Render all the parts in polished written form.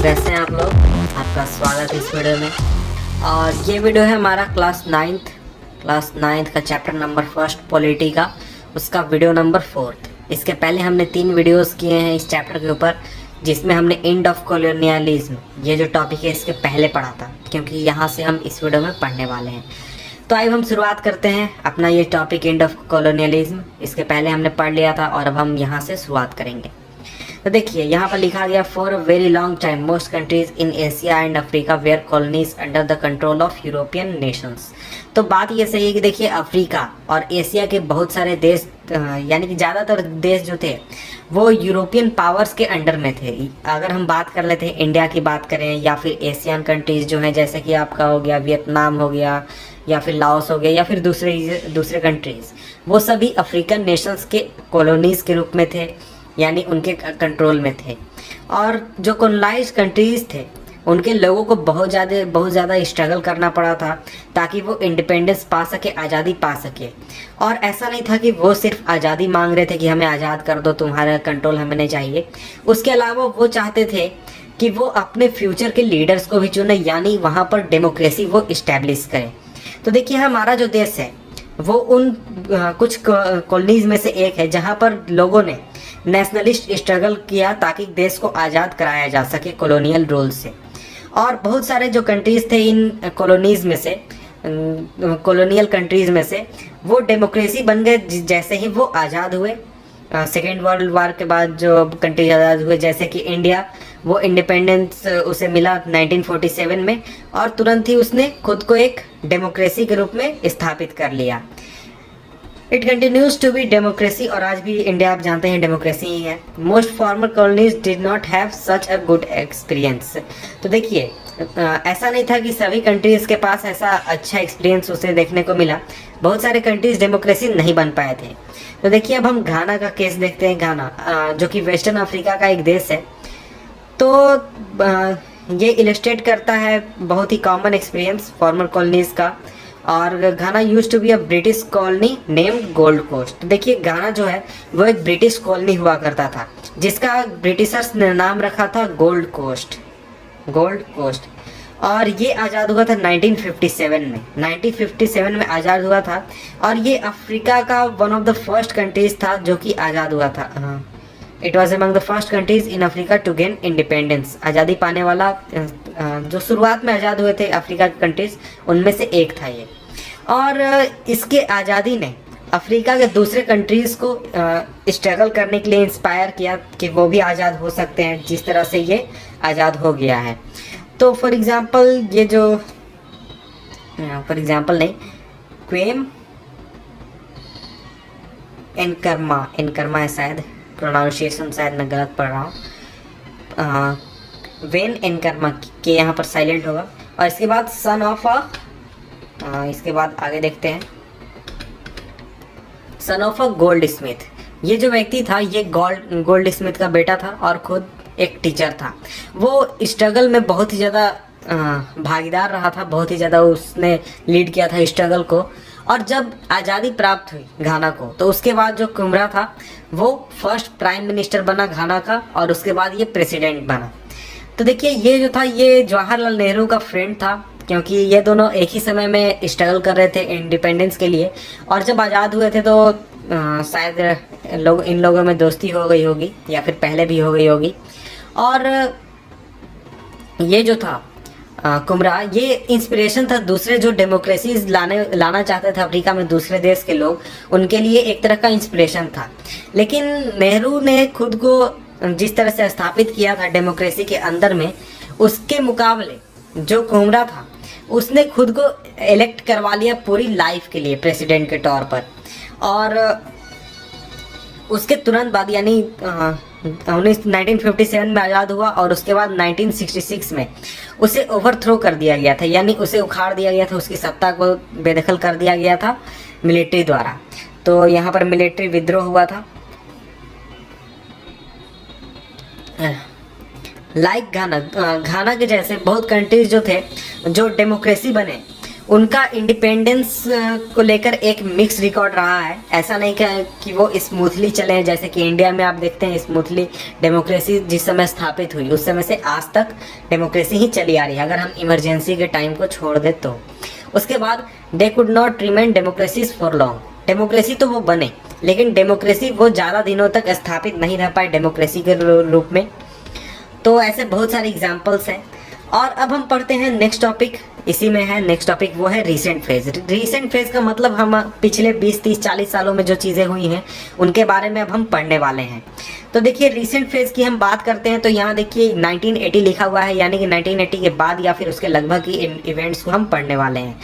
कैसे हैं आप लोग। आपका स्वागत है इस वीडियो में। और ये वीडियो है हमारा क्लास नाइन्थ का चैप्टर नंबर फर्स्ट पॉलिटी का, उसका वीडियो नंबर 4। इसके पहले हमने 3 वीडियोस किए हैं इस चैप्टर के ऊपर, जिसमें हमने एंड ऑफ कॉलोनियलिज्म ये जो टॉपिक है इसके पहले पढ़ा था, क्योंकि यहाँ से हम इस वीडियो में पढ़ने वाले हैं। तो आइए हम शुरुआत करते हैं अपना ये टॉपिक एंड ऑफ कॉलोनियलिज्म। इसके पहले हमने पढ़ लिया था और अब हम यहाँ से शुरुआत करेंगे। तो देखिए यहाँ पर लिखा गया, for a very long time most countries in Asia and Africa were colonies under the control of European nations. तो बात ये सही है कि देखिए अफ्रीका और एशिया के बहुत सारे देश, यानी कि ज़्यादातर देश जो थे वो यूरोपियन पावर्स के अंडर में थे। अगर हम बात कर लेते हैं इंडिया की बात करें या फिर एशियन कंट्रीज जो हैं, जैसे कि आपका हो गया वियतनाम हो गया या फिर लाओस हो गया या फिर दूसरे कंट्रीज, वो सभी अफ्रीकन नेशंस के कॉलोनीज के रूप में थे, यानी उनके कंट्रोल में थे। और जो कॉलोनाइज कंट्रीज थे उनके लोगों को बहुत ज़्यादा स्ट्रगल करना पड़ा था ताकि वो इंडिपेंडेंस पा सके, आज़ादी पा सके। और ऐसा नहीं था कि वो सिर्फ आज़ादी मांग रहे थे कि हमें आज़ाद कर दो, तुम्हारा कंट्रोल हमें नहीं चाहिए। उसके अलावा वो चाहते थे कि वो अपने फ्यूचर के लीडर्स को भी चुने, यानी वहाँ पर डेमोक्रेसी वो इस्टेब्लिश करें। तो देखिए हमारा जो देश है वो उन कुछ कॉलोनीज में से एक है जहाँ पर लोगों ने नेशनलिस्ट स्ट्रगल किया ताकि देश को आज़ाद कराया जा सके कॉलोनियल रूल से। और बहुत सारे जो कंट्रीज़ थे इन कॉलोनीज़ में से, कॉलोनियल कंट्रीज़ में से, वो डेमोक्रेसी बन गए जैसे ही वो आज़ाद हुए। सेकेंड वर्ल्ड वार के बाद जो कंट्रीज आज़ाद हुए, जैसे कि इंडिया, वो इंडिपेंडेंस उसे मिला 1947 में और तुरंत ही उसने खुद को एक डेमोक्रेसी के रूप में स्थापित कर लिया। It continues to be democracy, और आज भी इंडिया आप जानते हैं डेमोक्रेसी ही है। Most farmer colonies did not have such a good experience. तो देखिए ऐसा नहीं था कि सभी कंट्रीज़ के पास ऐसा अच्छा एक्सपीरियंस उसे देखने को मिला। बहुत सारे कंट्रीज डेमोक्रेसी नहीं बन पाए थे। तो देखिए अब हम घाना का केस देखते हैं। घाना जो कि वेस्टर्न अफ्रीका का एक देश है, तो ये इलस्ट्रेट करता है बहुत ही कॉमन एक्सपीरियंस फॉर्मर कॉलोनीज का। और Ghana used to be a British colony named Gold Coast. तो देखिए घाना जो है वो एक ब्रिटिश कॉलोनी हुआ करता था जिसका ब्रिटिशर्स ने नाम रखा था गोल्ड कोस्ट। और ये आज़ाद हुआ था 1957 में। 1957 में आज़ाद हुआ था और ये अफ्रीका का one of the first countries था जो कि आज़ाद हुआ था। It was among the first countries in Africa to gain independence. आज़ादी पाने वाला जो शुरुआत में आज़ाद हुए थे अफ्रीका के कंट्रीज, उनमें से एक था ये। और इसके आज़ादी ने अफ्रीका के दूसरे कंट्रीज़ को स्ट्रगल करने के लिए इंस्पायर किया कि वो भी आज़ाद हो सकते हैं जिस तरह से ये आज़ाद हो गया है। तो फॉर एग्ज़ाम्पल ये जो क्वेम एनकर्मा है शायद, प्रोनाउंसिएशन शायद मैं गलत पढ़ रहा हूँ। वेन एनकर्मा के यहाँ पर साइलेंट होगा। और इसके बाद सन ऑफ इसके बाद आगे देखते हैं, son of a gold Smith. ये जो व्यक्ति था ये गोल्ड स्मिथ का बेटा था और खुद एक टीचर था। वो स्ट्रगल में बहुत ही ज़्यादा भागीदार रहा था, बहुत ही ज़्यादा उसने लीड किया था स्ट्रगल को। और जब आज़ादी प्राप्त हुई घाना को, तो उसके बाद जो कुमरा था वो फर्स्ट प्राइम मिनिस्टर बना घाना का, और उसके बाद ये प्रेसिडेंट बना। तो देखिए ये जो था ये जवाहरलाल नेहरू का फ्रेंड था, क्योंकि ये दोनों एक ही समय में स्ट्रगल कर रहे थे इंडिपेंडेंस के लिए। और जब आज़ाद हुए थे तो शायद इन लोगों में दोस्ती हो गई होगी या फिर पहले भी हो गई होगी। और ये जो था कुमरा, ये इंस्पिरेशन था दूसरे जो डेमोक्रेसीज लाना चाहते थे अफ्रीका में दूसरे देश के लोग, उनके लिए एक तरह का इंस्पिरेशन था। लेकिन नेहरू ने खुद को जिस तरह से स्थापित किया था डेमोक्रेसी के अंदर में, उसके मुकाबले जो कुमरा था उसने खुद को इलेक्ट करवा लिया पूरी लाइफ के लिए प्रेसिडेंट के तौर पर। और उसके तुरंत बाद यानी 1957 में आज़ाद हुआ और उसके बाद 1966 में उसे ओवरथ्रो कर दिया गया था, यानी उसे उखाड़ दिया गया था, उसकी सत्ता को बेदखल कर दिया गया था मिलिट्री द्वारा। तो यहाँ पर मिलिट्री विद्रोह हुआ था। लाइक घाना के जैसे बहुत कंट्रीज जो थे जो डेमोक्रेसी बने, उनका इंडिपेंडेंस को लेकर एक मिक्स रिकॉर्ड रहा है। ऐसा नहीं कि वो स्मूथली चले हैं, जैसे कि इंडिया में आप देखते हैं स्मूथली डेमोक्रेसी जिस समय स्थापित हुई उस समय से आज तक डेमोक्रेसी ही चली आ रही है, अगर हम इमरजेंसी के टाइम को छोड़ दें तो। उसके बाद they could not remain democracies for long, democracy तो वो बने लेकिन डेमोक्रेसी वो ज़्यादा दिनों तक स्थापित नहीं रह पाए डेमोक्रेसी के रूप में। तो ऐसे बहुत सारे एग्जाम्पल्स हैं। और अब हम पढ़ते हैं नेक्स्ट टॉपिक, इसी में है नेक्स्ट टॉपिक, वो है रीसेंट फेज। रीसेंट फेज का मतलब हम पिछले 20, 30, 40 सालों में जो चीज़ें हुई हैं उनके बारे में अब हम पढ़ने वाले हैं। तो देखिए रीसेंट फेज की हम बात करते हैं तो यहाँ देखिए 1980 लिखा हुआ है, यानी कि 1980 के बाद या फिर उसके लगभग ही इवेंट्स को हम पढ़ने वाले हैं।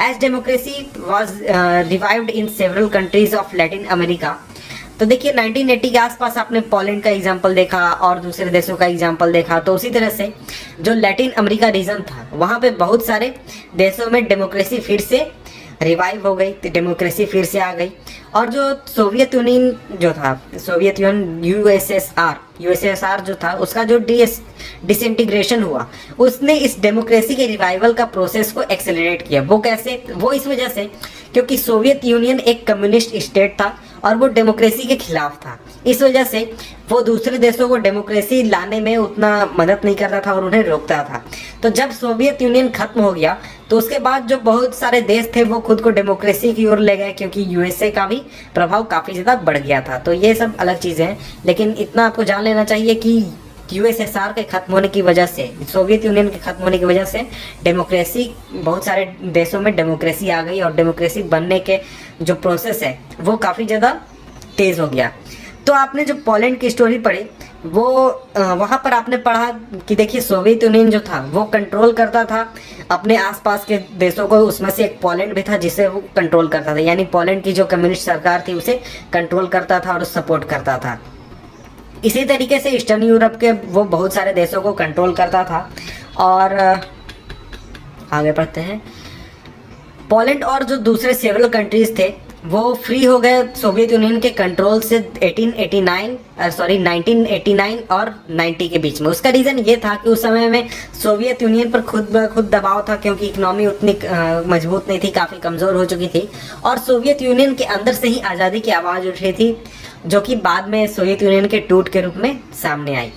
As democracy was revived in several countries of Latin America. तो देखिए 1980 के आसपास आपने पोलैंड का एग्जाम्पल देखा और दूसरे देशों का एग्जाम्पल देखा, तो उसी तरह से जो लैटिन अमेरिका रीजन था वहाँ पे बहुत सारे देशों में डेमोक्रेसी फिर से रिवाइव हो गई, तो डेमोक्रेसी फिर से आ गई। और जो सोवियत यूनियन जो था, सोवियत यूनियन यूएसएसआर जो था, उसका जो डिसइंटीग्रेशन हुआ उसने इस डेमोक्रेसी के रिवाइवल का प्रोसेस को एक्सेलरेट किया। वो कैसे? वो इस वजह से क्योंकि सोवियत यूनियन एक कम्युनिस्ट स्टेट था और वो डेमोक्रेसी के खिलाफ था। इस वजह से वो दूसरे देशों को डेमोक्रेसी लाने में उतना मदद नहीं करता था और उन्हें रोकता था। तो जब सोवियत यूनियन खत्म हो गया तो उसके बाद जो बहुत सारे देश थे वो खुद को डेमोक्रेसी की ओर ले गए, क्योंकि यूएसए का भी प्रभाव काफ़ी ज़्यादा बढ़ गया था। तो ये सब अलग चीज़ें हैं, लेकिन इतना आपको जान लेना चाहिए कि यूएसएसआर के खत्म होने की वजह से, सोवियत यूनियन के खत्म होने की वजह से डेमोक्रेसी, बहुत सारे देशों में डेमोक्रेसी आ गई और डेमोक्रेसी बनने के जो प्रोसेस है वो काफ़ी ज़्यादा तेज़ हो गया। तो आपने जो पोलैंड की स्टोरी पढ़ी वो वहाँ पर आपने पढ़ा कि देखिए सोवियत यूनियन जो था वो कंट्रोल करता था अपने आसपास के देशों को, उसमें से एक पोलैंड भी था जिसे वो कंट्रोल करता था, यानी पोलैंड की जो कम्युनिस्ट सरकार थी उसे कंट्रोल करता था और सपोर्ट करता था। इसी तरीके से ईस्टर्न यूरोप के वो बहुत सारे देशों को कंट्रोल करता था। और आगे बढ़ते हैं, पोलैंड और जो दूसरे सेवरल कंट्रीज थे वो फ्री हो गए सोवियत यूनियन के कंट्रोल से 1989 और 90 के बीच में। उसका रीज़न ये था कि उस समय में सोवियत यूनियन पर खुद ब खुद दबाव था, क्योंकि इकोनॉमी उतनी मजबूत नहीं थी, काफ़ी कमज़ोर हो चुकी थी और सोवियत यूनियन के अंदर से ही आज़ादी की आवाज़ उठ रही थी, जो कि बाद में सोवियत यूनियन के टूट के रूप में सामने आई।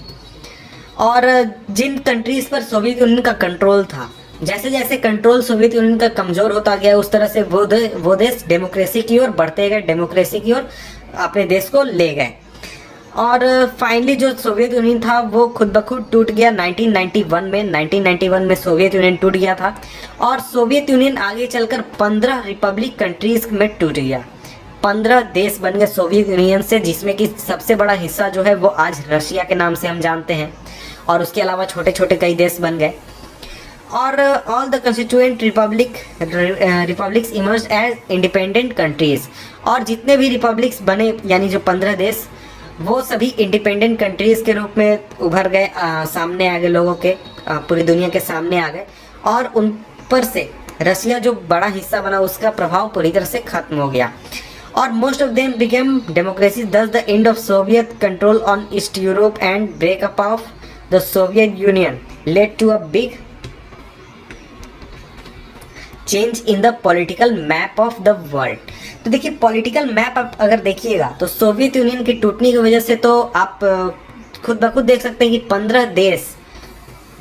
और जिन कंट्रीज़ पर सोवियत यूनियन का कंट्रोल था, जैसे जैसे कंट्रोल सोवियत यूनियन का कमज़ोर होता गया उस तरह से वो देश डेमोक्रेसी की ओर बढ़ते गए, डेमोक्रेसी की ओर अपने देश को ले गए। और फाइनली जो सोवियत यूनियन था वो खुद ब खुद टूट गया 1991 में सोवियत यूनियन टूट गया था। और सोवियत यूनियन आगे चलकर 15 रिपब्लिक कंट्रीज़ में टूट गया, 15 देश बन गए सोवियत यूनियन से, जिसमें कि सबसे बड़ा हिस्सा जो है वो आज रशिया के नाम से हम जानते हैं, और उसके अलावा छोटे छोटे कई देश बन गए। और all the constituent republics emerge as independent countries, और जितने भी रिपब्लिक्स बने यानी जो 15 देश, वो सभी इंडिपेंडेंट कंट्रीज़ के रूप में उभर गए, सामने आ गए लोगों के, पूरी दुनिया के सामने आ गए। और उन पर से रशिया जो बड़ा हिस्सा बना उसका प्रभाव पूरी तरह से खत्म हो गया और most of them became democracy. Thus the end of Soviet control on East Europe and breakup of the Soviet Union led to a big change in the political map of the world. तो देखिए political map आप अगर देखिएगा तो Soviet union की टूटने की वजह से तो आप खुद ब खुद देख सकते हैं कि 15 देश,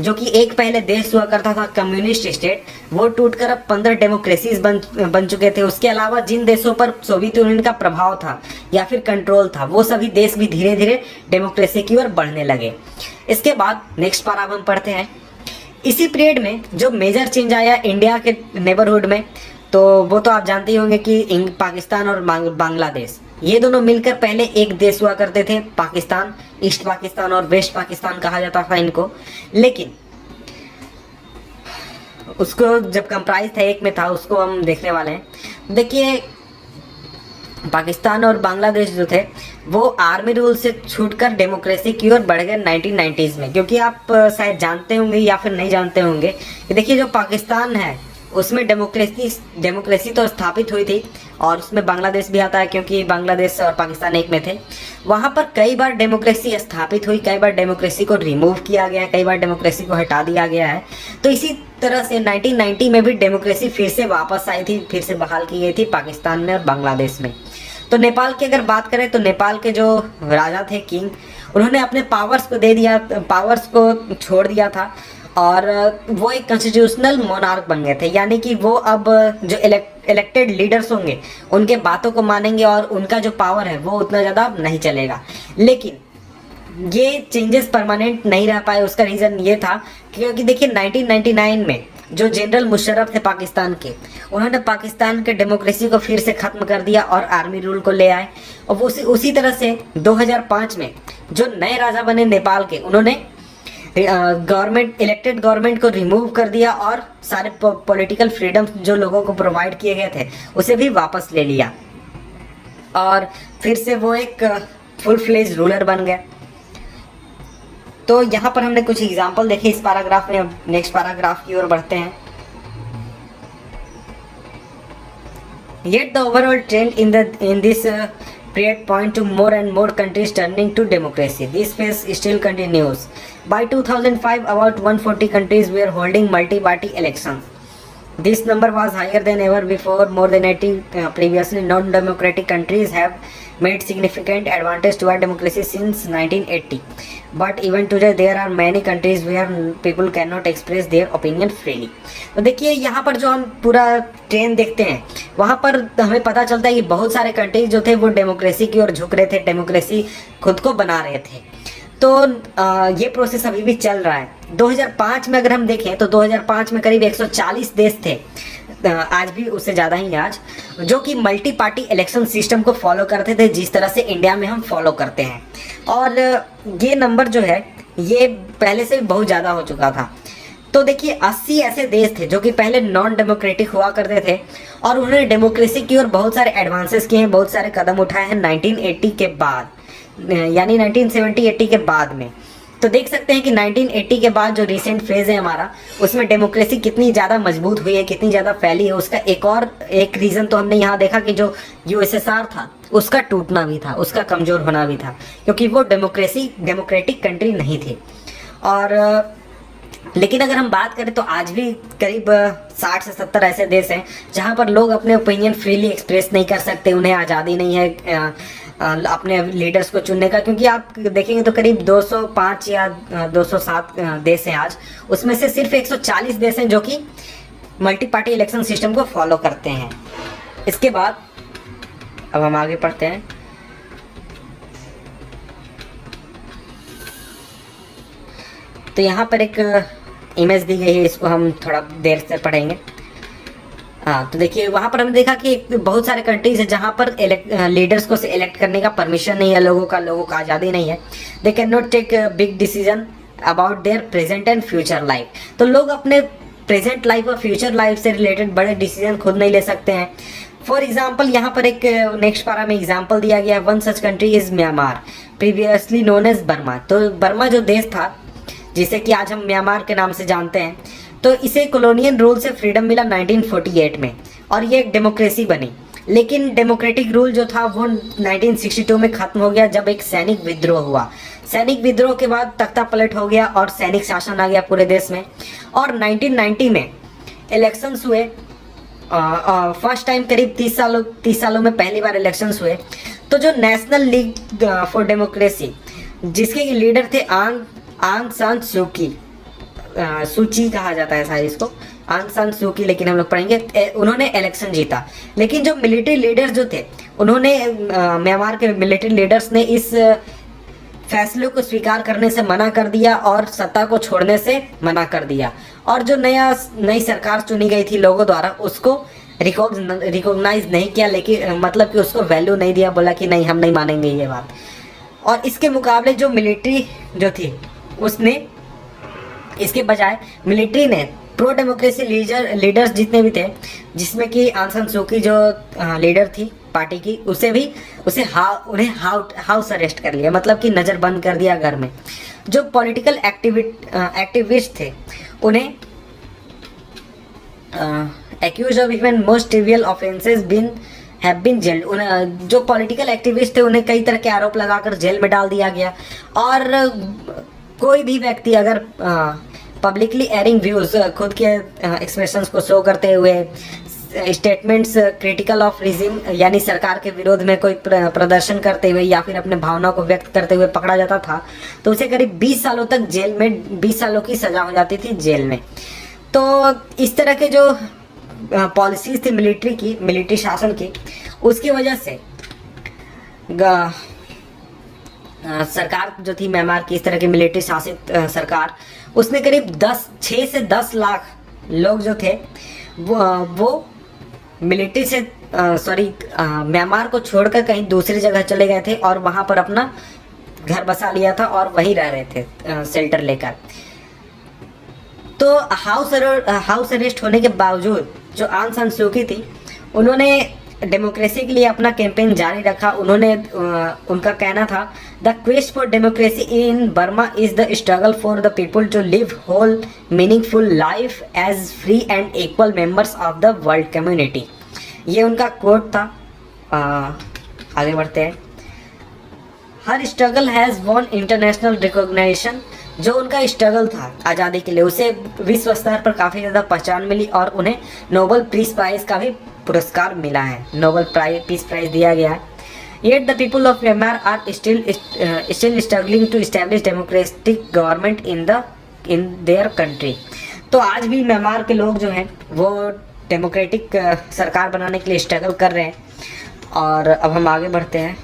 जो कि एक पहले देश हुआ करता था कम्युनिस्ट स्टेट, वो टूटकर अब 15 डेमोक्रेसीज बन चुके थे। उसके अलावा जिन देशों पर सोवियत यूनियन का प्रभाव था या फिर कंट्रोल था, वो सभी देश भी धीरे धीरे डेमोक्रेसी की ओर बढ़ने लगे। इसके बाद नेक्स्ट पारा हम पढ़ते हैं। इसी पीरियड में जो मेजर चेंज आया इंडिया के नेबरहुड में, तो वो तो आप जानते ही होंगे कि पाकिस्तान और बांग्लादेश, ये दोनों मिलकर पहले एक देश हुआ करते थे पाकिस्तान। ईस्ट पाकिस्तान और वेस्ट पाकिस्तान कहा जाता था इनको, लेकिन उसको जब कंप्राइज था एक में था, उसको हम देखने वाले हैं। देखिए पाकिस्तान और बांग्लादेश जो थे वो आर्मी रूल से छूटकर डेमोक्रेसी की ओर बढ़ गए 1990s में, क्योंकि आप शायद जानते होंगे या फिर नहीं जानते होंगे कि देखिए जो पाकिस्तान है उसमें डेमोक्रेसी तो स्थापित हुई थी, और उसमें बांग्लादेश भी आता है क्योंकि बांग्लादेश और पाकिस्तान एक में थे। वहाँ पर कई बार डेमोक्रेसी स्थापित हुई, कई बार डेमोक्रेसी को रिमूव किया गया है, कई बार डेमोक्रेसी को हटा दिया गया है। तो इसी तरह से 1990 में भी डेमोक्रेसी फिर से वापस आई थी, फिर से बहाल की गई थी पाकिस्तान में और बांग्लादेश में। तो नेपाल की अगर बात करें तो नेपाल के जो राजा थे, किंग, उन्होंने अपने पावर्स को दे दिया, पावर्स को छोड़ दिया था, और वो एक कॉन्स्टिट्यूशनल मोनार्क बन गए थे। यानी कि वो अब जो इलेक्टेड लीडर्स होंगे उनके बातों को मानेंगे, और उनका जो पावर है वो उतना ज़्यादा नहीं चलेगा। लेकिन ये चेंजेस परमानेंट नहीं रह पाए। उसका रीज़न ये था क्योंकि देखिए 1999 में जो जनरल मुशर्रफ थे पाकिस्तान के, उन्होंने पाकिस्तान के डेमोक्रेसी को फिर से ख़त्म कर दिया और आर्मी रूल को ले आए। और वो उसी तरह से 2005 में जो नए राजा बने नेपाल के, उन्होंने इलेक्टेड गवर्नमेंट को रिमूव कर दिया और सारे पॉलिटिकल फ्रीडम जो लोगों को प्रोवाइड किए गए थे उसे भी वापस ले लिया, और फिर से वो एक फुल फ्लेज रूलर बन गया। तो यहाँ पर हमने कुछ एग्जाम्पल देखे इस पैराग्राफ में। अब नेक्स्ट पैराग्राफ की ओर बढ़ते हैं। Yet the overall trend in this period point to more and more countries turning to democracy. This phase still continues. By 2005, about 140 countries were holding multi-party elections. This number was higher than ever before. More than 80 previously non-democratic countries have made significant advances toward democracy since 1980. But even today there are many countries where people cannot express their opinion freely. तो देखिए यहाँ पर जो हम पूरा trend देखते हैं वहाँ पर हमें पता चलता है कि बहुत सारे कंट्रीज जो थे वो डेमोक्रेसी की ओर झुक रहे थे, डेमोक्रेसी खुद को बना रहे थे। तो ये प्रोसेस अभी भी चल रहा है। 2005 में अगर हम देखें तो 2005 में करीब 140 देश थे, आज भी उससे ज़्यादा ही आज, जो कि मल्टी पार्टी इलेक्शन सिस्टम को फॉलो करते थे जिस तरह से इंडिया में हम फॉलो करते हैं। और ये नंबर जो है ये पहले से भी बहुत ज़्यादा हो चुका था। तो देखिए 80 ऐसे देश थे जो कि पहले नॉन डेमोक्रेटिक हुआ करते थे, और उन्होंने डेमोक्रेसी की ओर बहुत सारे एडवांसेस किए हैं, बहुत सारे कदम उठाए हैं 1980 के बाद, यानी 1970-80 के बाद में। तो देख सकते हैं कि 1980 के बाद जो रिसेंट फेज है हमारा, उसमें डेमोक्रेसी कितनी ज़्यादा मजबूत हुई है, कितनी ज़्यादा फैली है। उसका एक रीज़न तो हमने यहाँ देखा कि जो यूएसएसआर था उसका टूटना भी था, उसका कमज़ोर होना भी था, क्योंकि वो डेमोक्रेटिक कंट्री नहीं थी। और लेकिन अगर हम बात करें तो आज भी करीब 60 से 70 ऐसे देश हैं जहाँ पर लोग अपने ओपिनियन फ्रीली एक्सप्रेस नहीं कर सकते, उन्हें आज़ादी नहीं है अपने लीडर्स को चुनने का। क्योंकि आप देखेंगे तो करीब 205 या 207 देश हैं आज, उसमें से सिर्फ 140 देश हैं जो कि मल्टी पार्टी इलेक्शन सिस्टम को फॉलो करते हैं। इसके बाद अब हम आगे पढ़ते हैं। तो यहाँ पर एक इमेज दी गई है, इसको हम थोड़ा देर से पढ़ेंगे। हाँ, तो देखिए वहाँ पर हमने देखा कि बहुत सारे कंट्रीज है जहाँ पर लीडर्स को इलेक्ट करने का परमिशन नहीं है, लोगों को आज़ादी नहीं है। They can not take big decision about their present and future life. तो लोग अपने प्रेजेंट लाइफ और फ्यूचर लाइफ से रिलेटेड बड़े डिसीजन खुद नहीं ले सकते हैं। फॉर एग्जाम्पल यहाँ पर एक नेक्स्ट पारा में एग्जाम्पल दिया गया, one such country is Myanmar, previously known as Burma. तो बर्मा जो देश था जिसे कि आज हम म्यांमार के नाम से जानते हैं, तो इसे कॉलोनियल रूल से फ्रीडम मिला 1948 में, और ये एक डेमोक्रेसी बनी। लेकिन डेमोक्रेटिक रूल जो था वो 1962 में ख़त्म हो गया जब एक सैनिक विद्रोह हुआ। सैनिक विद्रोह के बाद तख्ता पलट हो गया और सैनिक शासन आ गया पूरे देश में। और 1990 में इलेक्शंस हुए, फर्स्ट टाइम करीब 30 सालों में पहली बार इलेक्शंस हुए। तो जो नेशनल लीग फॉर डेमोक्रेसी, जिसके लीडर थे आंग सान सूची कहा जाता है शायद इसको, आंग सान सूकी, लेकिन हम लोग पढ़ेंगे, उन्होंने इलेक्शन जीता। लेकिन जो मिलिट्री लीडर्स जो थे उन्होंने म्यांमार के मिलिट्री लीडर्स ने इस फैसले को स्वीकार करने से मना कर दिया और सत्ता को छोड़ने से मना कर दिया। और जो नई सरकार चुनी गई थी लोगों द्वारा, उसको रिकॉग्नाइज नहीं किया, लेकिन मतलब कि उसको वैल्यू नहीं दिया, बोला कि नहीं हम नहीं मानेंगे ये बात। और इसके मुकाबले जो मिलिट्री जो थी उसने, इसके बजाय मिलिट्री ने प्रो डेमोक्रेसी लीडर्स जितने भी थे, जिसमें कि आंग सान सू की जो लीडर थी पार्टी की, उन्हें हाउस अरेस्ट कर लिया, मतलब कि नज़र बंद कर दिया घर में। जो पॉलिटिकल एक्टिविस्ट थे उन्हें accused of even most trivial offenses have been jailed। जो पॉलिटिकल एक्टिविस्ट थे उन्हें कई तरह के आरोप लगाकर जेल में डाल दिया गया। और कोई भी व्यक्ति अगर पब्लिकली एयरिंग व्यूज, खुद के एक्सप्रेशंस को शो करते हुए, स्टेटमेंट्स क्रिटिकल ऑफ रिजिम यानी सरकार के विरोध में कोई प्रदर्शन करते हुए या फिर अपने भावनाओं को व्यक्त करते हुए पकड़ा जाता था तो उसे करीब 20 सालों तक जेल में 20 सालों की सजा हो जाती थी जेल में। तो इस तरह के जो पॉलिसीज थी मिलिट्री शासन की, उसकी वजह से सरकार जो थी म्यांमार की, इस तरह की मिलिट्री शासित सरकार, उसने करीब 6 से 10 लाख लोग जो थे वो मिलिट्री से म्यांमार को छोड़कर कहीं दूसरी जगह चले गए थे और वहाँ पर अपना घर बसा लिया था और वहीं रह रहे थे शेल्टर लेकर। तो हाउस अरेस्ट होने के बावजूद जो आंग सान सू की थी, उन्होंने डेमोक्रेसी के लिए अपना कैंपेन जारी रखा। उनका कहना था, the quest for democracy in Burma is the struggle for the people to live whole meaningful life as free and equal members of the world community. ये उनका कोट था। आगे बढ़ते हैं। Her struggle has won international recognition. जो उनका struggle था आज़ादी के लिए, उसे विश्व स्तर पर काफ़ी ज़्यादा पहचान मिली और उन्हें नोबेल पीस प्राइज़ का भी पुरस्कार मिला है, नोबेल पीस प्राइज़ दिया गया है। Yet the people of Myanmar are still struggling to establish democratic government in their country. तो आज भी म्यांमार के लोग जो हैं वो डेमोक्रेटिक सरकार बनाने के लिए स्ट्रगल कर रहे हैं। और अब हम आगे बढ़ते हैं।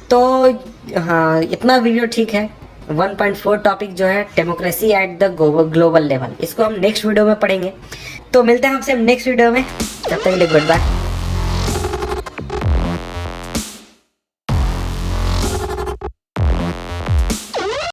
तो हाँ, इतना वीडियो ठीक है। 1.4 टॉपिक जो है democracy at the global level, इसको हम नेक्स्ट वीडियो में पढ़ेंगे। तो मिलते हैं हमसे नेक्स्ट वीडियो में, तब तक के लिए गुड बाय।